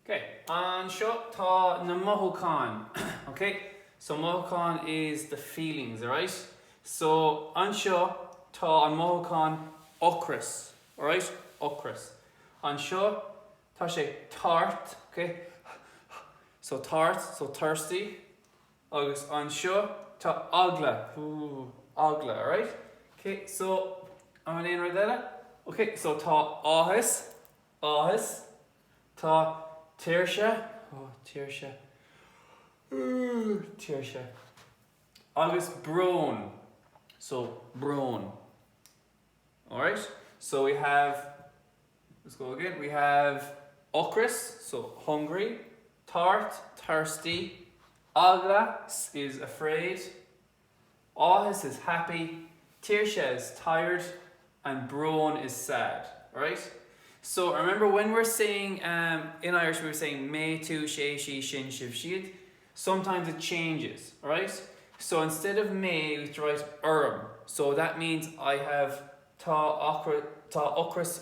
Okay, anseo tá na mothúcháin. Okay, so mothúcháin is the feelings, alright? So anseo tá an mothúcháin ocras, alright? Ocras. Anseo tá sé tart, okay? So tart, so thirsty. Agus anseo tá agla, agla, alright? Okay, so I'm gonna write that. Okay, so tá áthas, áthas, tá tíirse, tíirse, tíirse. Agus brón, so brón. Alright, so we have, let's go again, we have ocras, so hungry, tart, thirsty, agla is afraid, áthas is happy, tíirse is tired, and brón is sad, right? So remember when we're saying, in Irish we were saying me, tu, she, shin, shiv, shiad, sometimes it changes, right? So instead of me, we have to write So that means I have tá ocras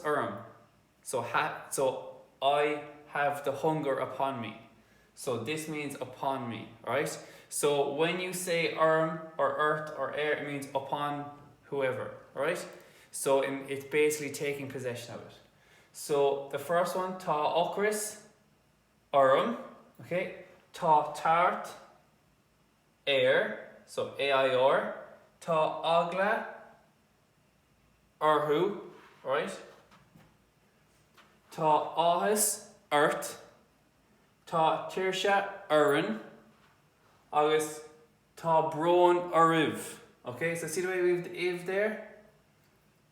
So I have the hunger upon me. So this means upon me, right? So when you say or earth or air, it means upon whoever, right? So it's basically taking possession of it. So the first one, tá ocras okay? Tá tart air, so A-I-R. Tá agla orthú, right? Tá áthas earth. Tá tíirse oireann. Agus tá brón oiribh. Okay, so see the way we have the if there?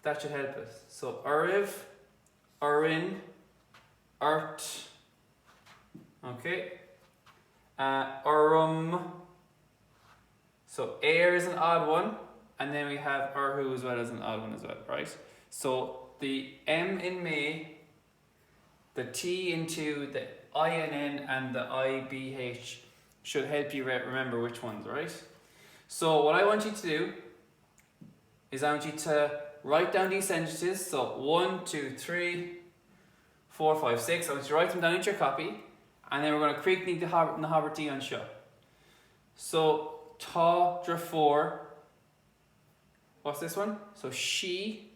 That should help us. So oiribh, oireann, ort. Okay. So air is an odd one, and then we have orthú as well as an odd one as well, right? So the M in me, the T into the INN and the IBH should help you remember which ones, right? So what I want you to do is I want you to write down these sentences. So 1, 2, 3, 4, 5, 6. I want you to write them down into your copy, and then we're going to create the Haberty on show. So tá drafor. What's this one? So she.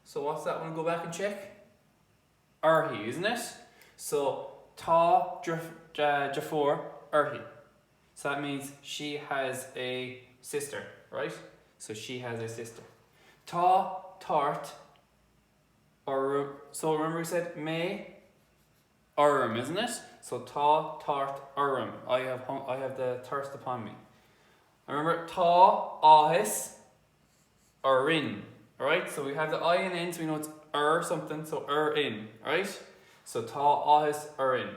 So what's that one? Go back and check. Arhi, isn't it? So tá drafor arhi. So that means she has a sister, right? So she has a sister. Tá tart. So remember we said me isn't it? So tá tart I have the thirst upon me. Remember tá áthas oireann. Alright, so we have the I and N, so we know it's something, so in, right? So tá áthas oireann.